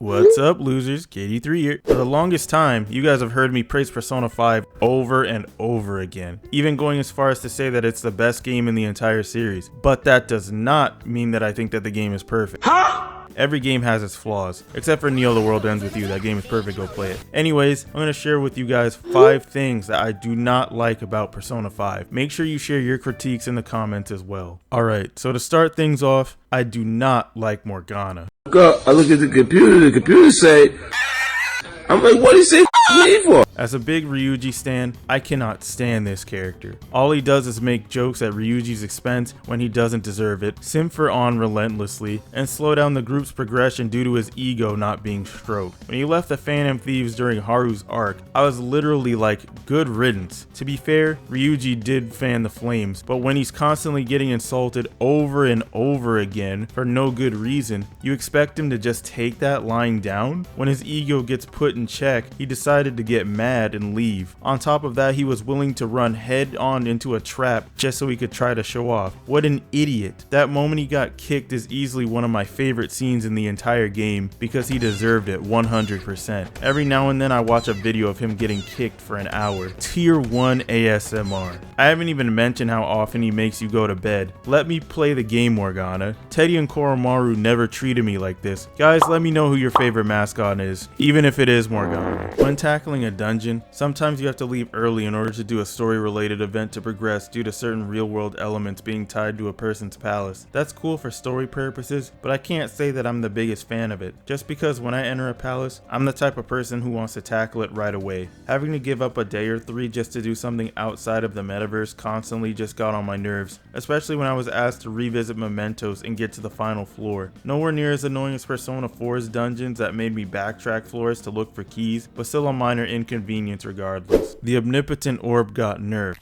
What's up, losers? KD3 here. For the longest time, you guys have heard me praise Persona 5 over and over again, even going as far as to say that it's the best game in the entire series. But that does not mean that I think that the game is perfect. Every game has its flaws, except for Neo The World Ends With You. That game is perfect, go play it. Anyways, I'm going to share with you guys 5 things that I do not like about Persona 5. Make sure you share your critiques in the comments as well. Alright, so to start things off, I do not like Morgana. I look at the computer say, I'm like, what is he me for? As a big Ryuji stan, I cannot stand this character. All he does is make jokes at Ryuji's expense when he doesn't deserve it, simp for On relentlessly, and slow down the group's progression due to his ego not being stroked. When he left the Phantom Thieves during Haru's arc, I was literally like, good riddance. To be fair, Ryuji did fan the flames, but when he's constantly getting insulted over and over again for no good reason, you expect him to just take that line down? When his ego gets put in check, he decided to get mad and leave. On top of that, he was willing to run head on into a trap just so he could try to show off. What an idiot. That moment he got kicked is easily one of my favorite scenes in the entire game because he deserved it 100%. Every now and then I watch a video of him getting kicked for an hour. Tier 1 ASMR. I haven't even mentioned how often he makes you go to bed. Let me play the game, Morgana. Teddy and Koromaru never treated me like this. Guys, let me know who your favorite mascot is, even if it is Morgana. When tackling a dungeon, sometimes you have to leave early in order to do a story-related event to progress due to certain real-world elements being tied to a person's palace. That's cool for story purposes, but I can't say that I'm the biggest fan of it, just because when I enter a palace, I'm the type of person who wants to tackle it right away. Having to give up a day or 3 just to do something outside of the metaverse constantly just got on my nerves, especially when I was asked to revisit mementos and get to the final floor. Nowhere near as annoying as Persona 4's dungeons that made me backtrack floors to look for keys, but still a minor inconvenience regardless. The Omnipotent Orb got nerfed.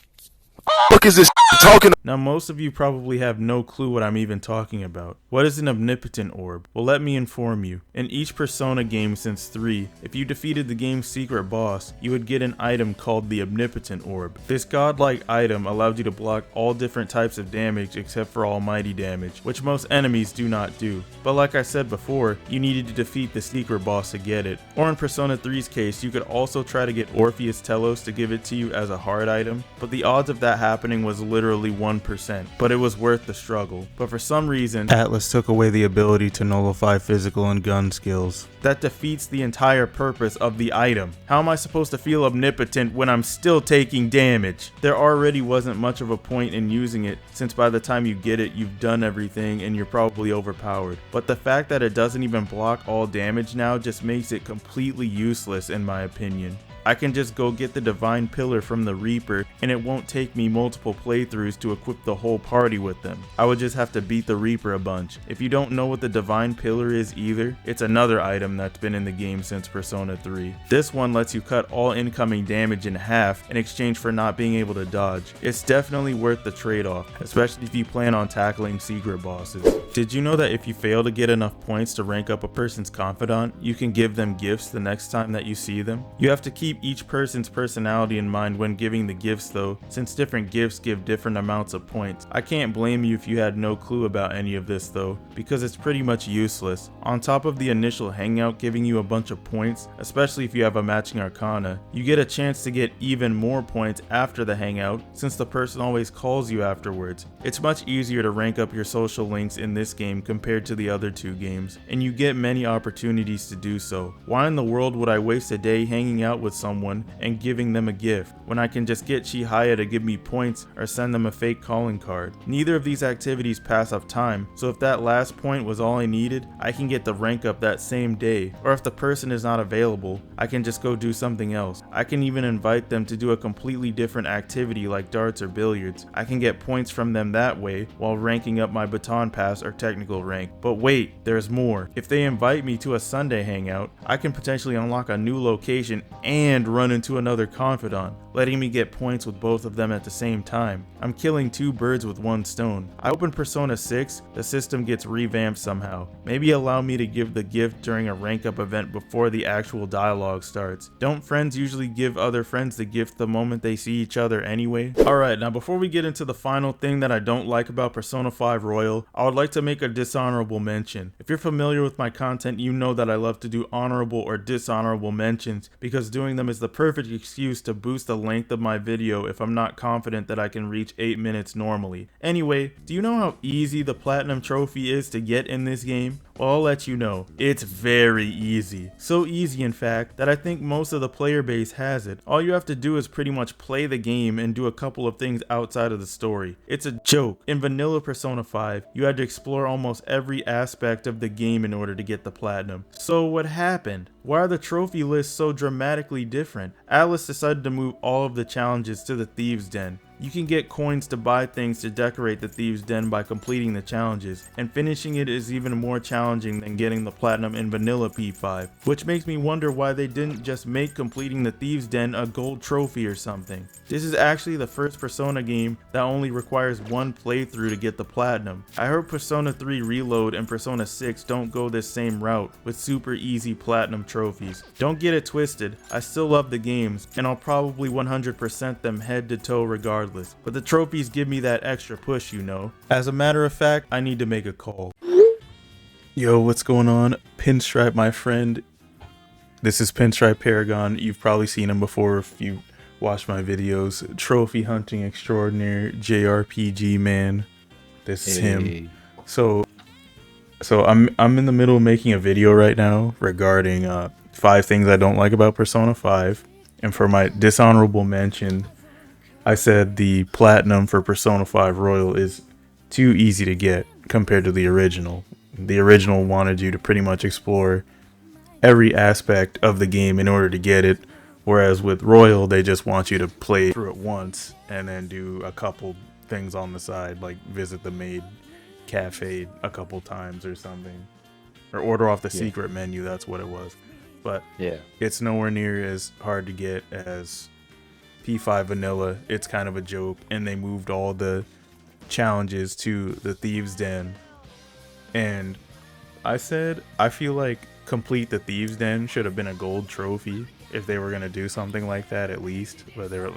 What is this talking? Now most of you probably have no clue what I'm even talking about. What is an Omnipotent Orb? Well, let me inform you. In each Persona game since 3, if you defeated the game's secret boss, you would get an item called the Omnipotent Orb. This godlike item allowed you to block all different types of damage except for almighty damage, which most enemies do not do. But like I said before, you needed to defeat the secret boss to get it. Or in Persona 3's case, you could also try to get Orpheus Telos to give it to you as a hard item, but the odds of that happening was literally 1%, but it was worth the struggle. But for some reason, Atlas took away the ability to nullify physical and gun skills. That defeats the entire purpose of the item. How am I supposed to feel omnipotent when I'm still taking damage? There already wasn't much of a point in using it, since by the time you get it, you've done everything and you're probably overpowered. But the fact that it doesn't even block all damage now just makes it completely useless in my opinion. I can just go get the Divine Pillar from the Reaper and it won't take me multiple playthroughs to equip the whole party with them. I would just have to beat the Reaper a bunch. If you don't know what the Divine Pillar is either, it's another item that's been in the game since Persona 3. This one lets you cut all incoming damage in half in exchange for not being able to dodge. It's definitely worth the trade-off, especially if you plan on tackling secret bosses. Did you know that if you fail to get enough points to rank up a person's confidant, you can give them gifts the next time that you see them? You have to keep each person's personality in mind when giving the gifts though, since different gifts give different amounts of points. I can't blame you if you had no clue about any of this though, because it's pretty much useless. On top of the initial hangout giving you a bunch of points, especially if you have a matching arcana, you get a chance to get even more points after the hangout since the person always calls you afterwards. It's much easier to rank up your social links in this game compared to the other 2 games, and you get many opportunities to do so. Why in the world would I waste a day hanging out with someone and giving them a gift when I can just get Chihaya to give me points or send them a fake calling card? Neither of these activities pass up time, so if that last point was all I needed, I can get the rank up that same day, or if the person is not available, I can just go do something else. I can even invite them to do a completely different activity like darts or billiards. I can get points from them that way while ranking up my baton pass or technical rank. But wait, there's more. If they invite me to a Sunday hangout, I can potentially unlock a new location and and run into another confidant, letting me get points with both of them at the same time. I'm killing 2 birds with 1 stone. I open Persona 6, the system gets revamped somehow. Maybe allow me to give the gift during a rank up event before the actual dialogue starts. Don't friends usually give other friends the gift the moment they see each other anyway? Alright, now before we get into the final thing that I don't like about Persona 5 Royal, I would like to make a dishonorable mention. If you're familiar with my content, you know that I love to do honorable or dishonorable mentions because doing them is the perfect excuse to boost the length of my video if I'm not confident that I can reach 8 minutes normally. Anyway, do you know how easy the platinum trophy is to get in this game? Well, I'll let you know. It's very easy. So easy in fact that I think most of the player base has it. All you have to do is pretty much play the game and do a couple of things outside of the story. It's a joke. In vanilla Persona 5, you had to explore almost every aspect of the game in order to get the platinum. So what happened? Why are the trophy lists so dramatically different? Alice decided to move all of the challenges to the Thieves' Den. You can get coins to buy things to decorate the Thieves' Den by completing the challenges, and finishing it is even more challenging than getting the platinum in vanilla P5, which makes me wonder why they didn't just make completing the Thieves' Den a gold trophy or something. This is actually the first Persona game that only requires 1 playthrough to get the platinum. I heard Persona 3 Reload and Persona 6 don't go this same route with super easy platinum trophies. Don't get it twisted, I still love the games, and I'll probably 100% them head to toe regardless. But the trophies give me that extra push, you know. As a matter of fact, I need to make a call. Yo, what's going on? Pinstripe, my friend. This is Pinstripe Paragon. You've probably seen him before if you watch my videos. Trophy hunting extraordinaire, JRPG man. This is him. So I'm in the middle of making a video right now regarding 5 things I don't like about Persona 5. And for my dishonorable mention, I said the platinum for Persona 5 Royal is too easy to get compared to the original. The original wanted you to pretty much explore every aspect of the game in order to get it, whereas with Royal they just want you to play through it once and then do a couple things on the side, like visit the maid cafe a couple times or something, or order off the secret menu. That's what it was. But it's nowhere near as hard to get as P5 vanilla. It's kind of a joke, and they moved all the challenges to the Thieves' Den. And I said I feel like complete the Thieves' Den should have been a gold trophy if they were gonna do something like that at least. But they were,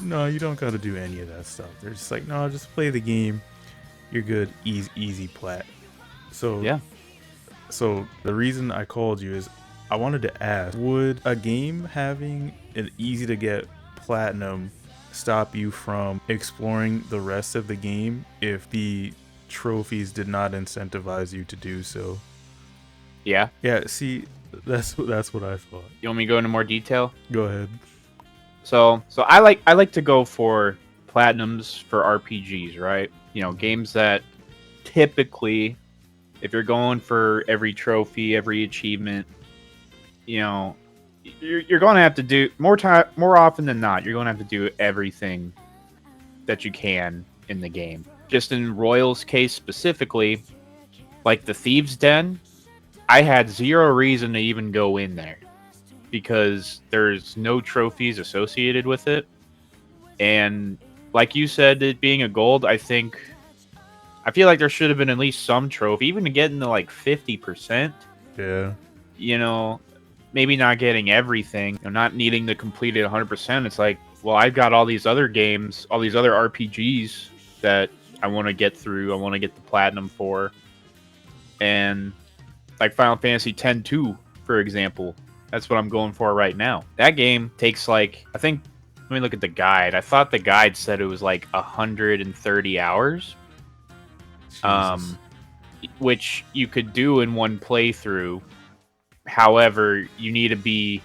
no, you don't gotta do any of that stuff. They're just like, no, just play the game. You're good, easy plat. So yeah. So the reason I called you is I wanted to ask, would a game having an easy to get platinum stop you from exploring the rest of the game if the trophies did not incentivize you to do so? Yeah, see, that's what I thought. you want me to go into more detail? Go ahead. So I like to go for platinums for RPGs, right? You know, games that typically, if you're going for every trophy, every achievement, you know, you're going to have to do more often than not. You're going to have to do everything that you can in the game. Just in Royal's case specifically, like the Thieves' Den, I had 0 reason to even go in there because there's no trophies associated with it. And like you said, it being a gold, I feel like there should have been at least some trophy, even to get into like 50%. Yeah. You know, maybe not getting everything, you know, not needing to complete it 100%. It's like, well, I've got all these other games, all these other RPGs that I want to get through. I want to get the platinum for. And like Final Fantasy X-2, for example, that's what I'm going for right now. That game takes like, I think, let me look at the guide. I thought the guide said it was like 130 hours. Jesus. Which you could do in one playthrough. However, you need to be...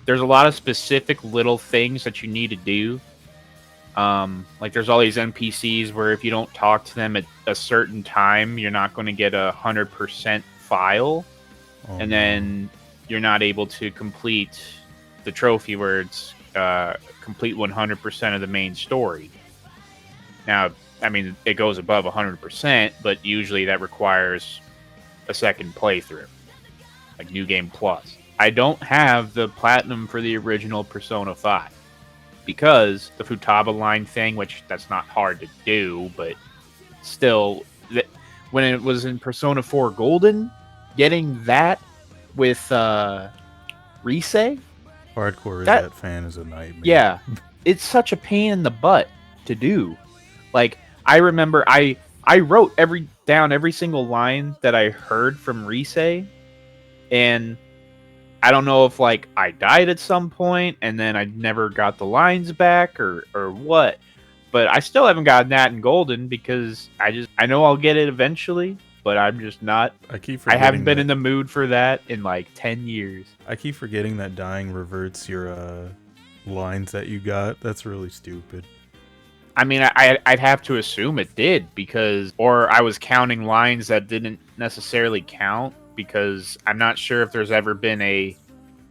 There's a lot of specific little things that you need to do. Like there's all these NPCs where if you don't talk to them at a certain time, you're not going to get 100% file. And then you're not able to complete the trophy where it's complete 100% of the main story. Now, I mean, it goes above 100%, but usually that requires a second playthrough. Like New Game Plus. I don't have the platinum for the original Persona 5 because the Futaba line thing, which that's not hard to do, but still, when it was in Persona 4 Golden, getting that with Rise, Hardcore that Rosette fan is a nightmare. yeah, it's such a pain in the butt to do. Like I remember, I wrote every single line that I heard from Rise, and I don't know if like I died at some point and then I never got the lines back or what. But I still haven't gotten that in Golden because I know I'll get it eventually, but I'm just not. I haven't been in the mood for that in like 10 years. I keep forgetting that dying reverts your lines that you got. That's really stupid. I mean, I'd have to assume it did or I was counting lines that didn't necessarily count because I'm not sure if there's ever been a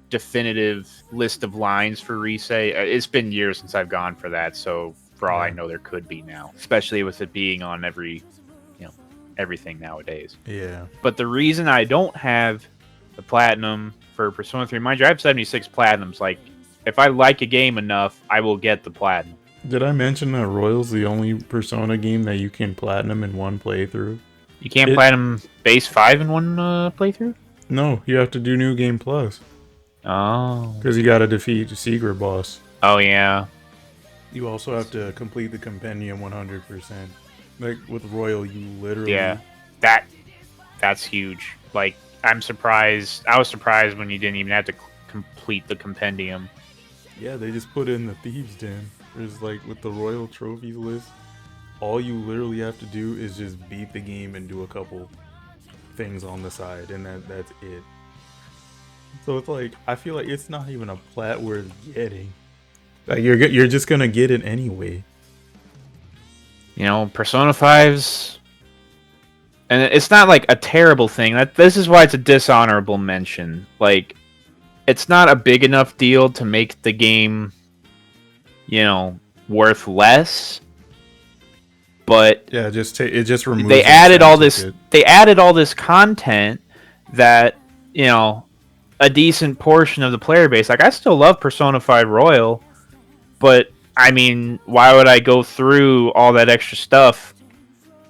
definitive list of lines for Rise. It's been years since I've gone for that, so for all I know, there could be now, especially with it being on everything nowadays. Yeah. But the reason I don't have the platinum for Persona 3, mind you, I have 76 platinums. Like, if I like a game enough, I will get the platinum. Did I mention that Royal's the only Persona game that you can platinum in one playthrough? You can't platinum base 5 in one playthrough? No, you have to do New Game Plus. Oh. Because you gotta defeat the secret boss. Oh, yeah. You also have to complete the compendium 100%. Like, with Royal, you literally... Yeah. That's huge. Like, I was surprised when you didn't even have to complete the compendium. Yeah, they just put it in the Thieves' Den. There's like, with the Royal Trophies list, all you literally have to do is just beat the game and do a couple things on the side, and that's it. So it's like, I feel like it's not even a plat worth getting. Like, you're just gonna get it anyway. You know, Persona 5's... And it's not like a terrible thing. This is why it's a dishonorable mention. Like, it's not a big enough deal to make the game, worth less. But yeah, it just removes. They added all this. They added all this content that a decent portion of the player base. Like, I still love Persona 5 Royal, but I mean, why would I go through all that extra stuff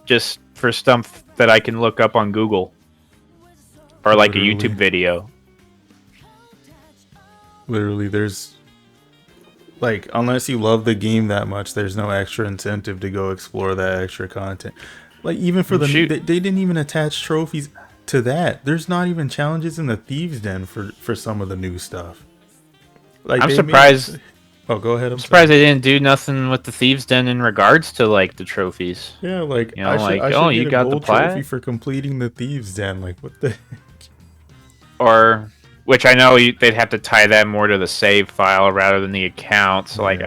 just for stuff that I can look up on Google or like literally. A YouTube video? Literally, there's like, unless you love the game that much, there's no extra incentive to go explore that extra content. Like, even for they didn't even attach trophies to that. There's not even challenges in the Thieves' Den for some of the new stuff. Like, I'm surprised. Oh, go ahead. I'm surprised they didn't do nothing with the Thieves' Den in regards to like the trophies. Yeah, like, I should you got the trophy for completing the Thieves' Den. Like, what the heck? Or, which I know they'd have to tie that more to the save file rather than the account. So like,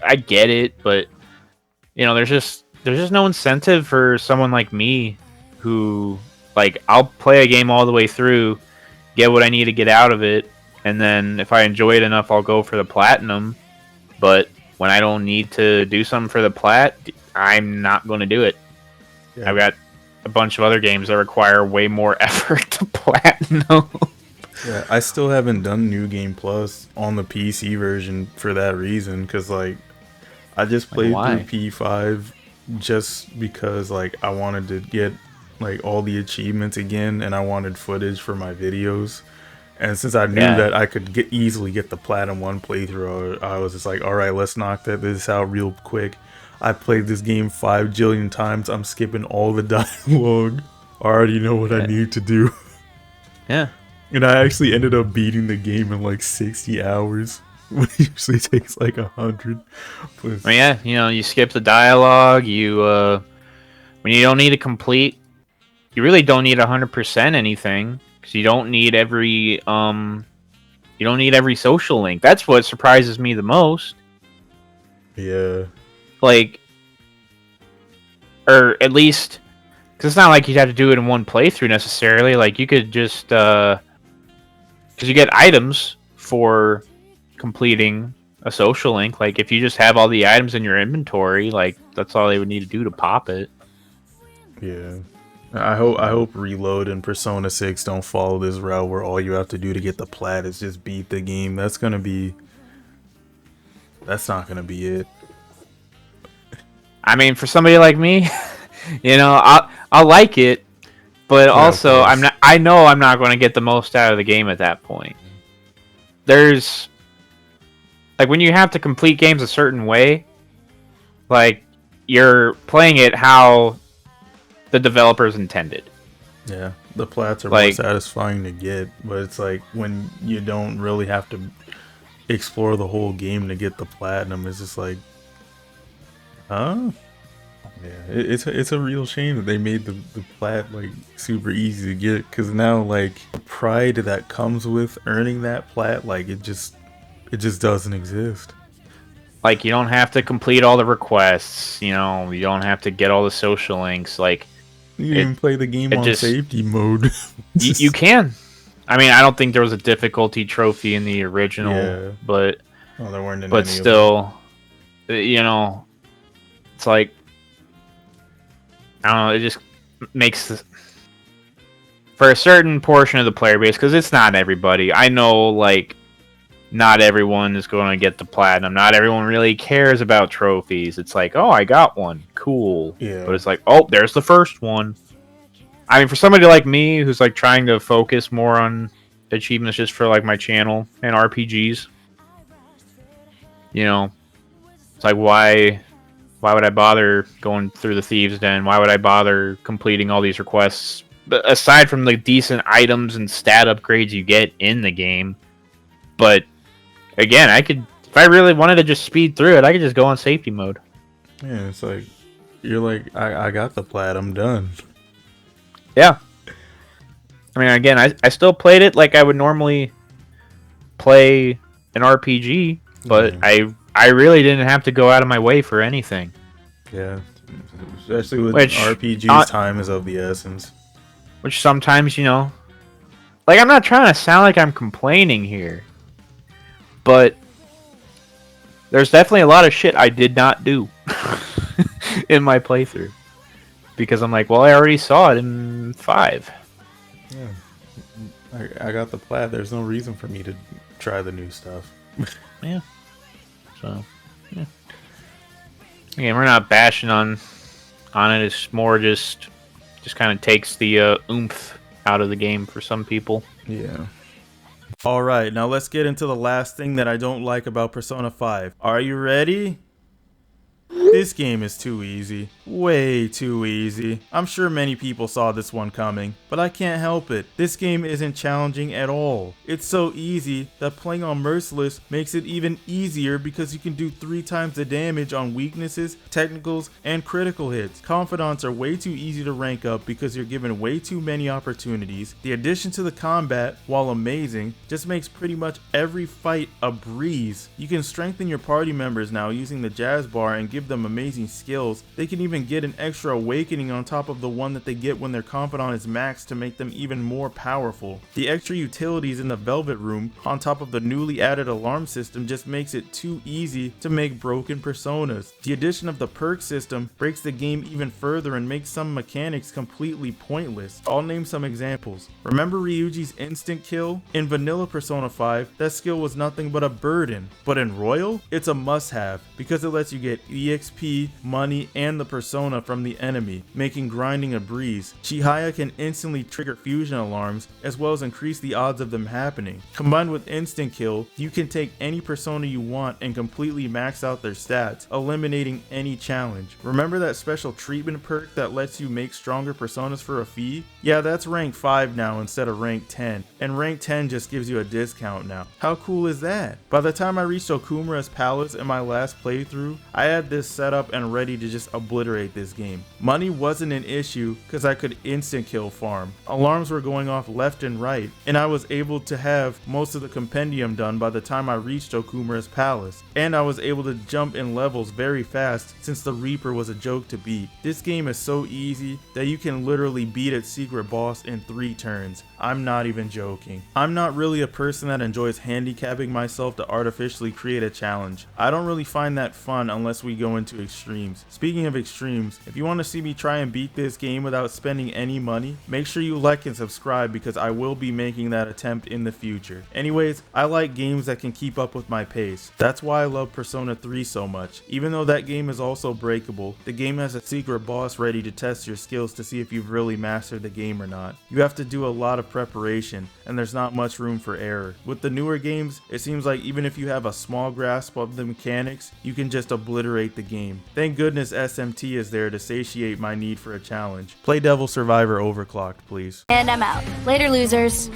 I get it, but there's just no incentive for someone like me who, like, I'll play a game all the way through, get what I need to get out of it, and then if I enjoy it enough, I'll go for the platinum. But when I don't need to do something for the plat, I'm not going to do it. Yeah. I've got a bunch of other games that require way more effort to platinum. Yeah, I still haven't done New Game Plus on the PC version for that reason, because like, I just played through P5 just because like I wanted to get like all the achievements again, and I wanted footage for my videos. And since I knew that I could easily get the platinum one playthrough, I was just like, all right, let's knock this out real quick. I played this game 5 jillion times. I'm skipping all the dialogue. I already know what I need to do. Yeah. And I actually ended up beating the game in like 60 hours. It usually takes like 100. Well, yeah, you skip the dialogue. When you don't need to complete, you really don't need 100% anything. Because you don't need every social link. That's what surprises me the most. Yeah. Like, or at least, because it's not like you'd have to do it in one playthrough necessarily. Like, you could just, because you get items for completing a social link. Like, if you just have all the items in your inventory, like, that's all they would need to do to pop it. Yeah. I hope Reload and Persona 6 don't follow this route where all you have to do to get the plat is just beat the game. That's not gonna be it. I mean, for somebody like me, I'll like it, but Yeah, of also course. I know I'm not going to get the most out of the game at that point. There's like when you have to complete games a certain way, like you're playing it how the developers intended. Yeah, the plats are more Like, satisfying to get, but it's like when you don't really have to explore the whole game to get the platinum, it's just like, huh? Yeah, it's a real shame that they made the plat like super easy to get, because now like the pride that comes with earning that plat, like it just doesn't exist. you don't have to complete all the requests. You don't have to get all the social links. Like You can it, even play the game it on just safety mode. you can. I mean, I don't think there was a difficulty trophy in the original, Yeah. but Oh, there weren't in any of them. still, it's like I don't know. It just makes for a certain portion of the player base, because it's not everybody. I know, like, not everyone is going to get the platinum. Not everyone really cares about trophies. It's like, oh, I got one, cool. Yeah. But it's like, oh, there's the first one. I mean, for somebody like me who's like trying to focus more on achievements just for like my channel and RPGs, it's like why would I bother going through the Thieves' Den? Why would I bother completing all these requests? But aside from the decent items and stat upgrades you get in the game, but again, if I really wanted to just speed through it, I could just go on safety mode. Yeah, it's like you're like, I got the plat, I'm done. Yeah. I mean, again, I still played it like I would normally play an RPG, but Yeah. I really didn't have to go out of my way for anything. Yeah, especially with Which, RPGs, time is of the essence. which sometimes, like, I'm not trying to sound like I'm complaining here, but there's definitely a lot of shit I did not do in my playthrough. Because I'm like, well, I already saw it in 5. Yeah, I got the plat. There's no reason for me to try the new stuff. Yeah. So, yeah. Again, we're not bashing on it. It's more just kind of takes the oomph out of the game for some people. Yeah. All right, now let's get into the last thing that I don't like about Persona 5. Are you ready? This game is too easy. Way too easy. I'm sure many people saw this one coming, but I can't help it. This game isn't challenging at all. It's so easy that playing on Merciless makes it even easier because you can do 3 times the damage on weaknesses, technicals, and critical hits. Confidants are way too easy to rank up because you're given way too many opportunities. The addition to the combat, while amazing, just makes pretty much every fight a breeze. You can strengthen your party members now using the jazz bar and give them amazing skills. They can even get an extra awakening on top of the one that they get when their confidant is maxed to make them even more powerful. The extra utilities in the Velvet Room on top of the newly added alarm system just makes it too easy to make broken personas. The addition of the perk system breaks the game even further and makes some mechanics completely pointless. I'll name some examples. Remember Ryuji's instant kill? In vanilla Persona 5, that skill was nothing but a burden, but in Royal, it's a must-have because it lets you get EXP, money, and the persona from the enemy, making grinding a breeze. Chihaya can instantly trigger fusion alarms, as well as increase the odds of them happening. Combined with instant kill, you can take any persona you want and completely max out their stats, eliminating any challenge. Remember that special treatment perk that lets you make stronger personas for a fee? Yeah, that's rank 5 now instead of rank 10, and rank 10 just gives you a discount now. How cool is that? By the time I reached Okumura's palace in my last playthrough, I had this set up and ready to just obliterate this game. Money wasn't an issue because I could instant kill farm. Alarms were going off left and right, and I was able to have most of the compendium done by the time I reached Okumura's palace. And I was able to jump in levels very fast since the Reaper was a joke to beat. This game is so easy that you can literally beat its secret boss in 3 turns. I'm not even joking. I'm not really a person that enjoys handicapping myself to artificially create a challenge. I don't really find that fun unless we go into into extremes. Speaking of extremes, if you want to see me try and beat this game without spending any money, make sure you like and subscribe because I will be making that attempt in the future. Anyways, I like games that can keep up with my pace. That's why I love Persona 3 so much. Even though that game is also breakable, the game has a secret boss ready to test your skills to see if you've really mastered the game or not. You have to do a lot of preparation, and there's not much room for error. With the newer games, it seems like even if you have a small grasp of the mechanics, you can just obliterate the game. Thank goodness SMT is there to satiate my need for a challenge. Play Devil Survivor Overclocked, please. And I'm out. Later, losers.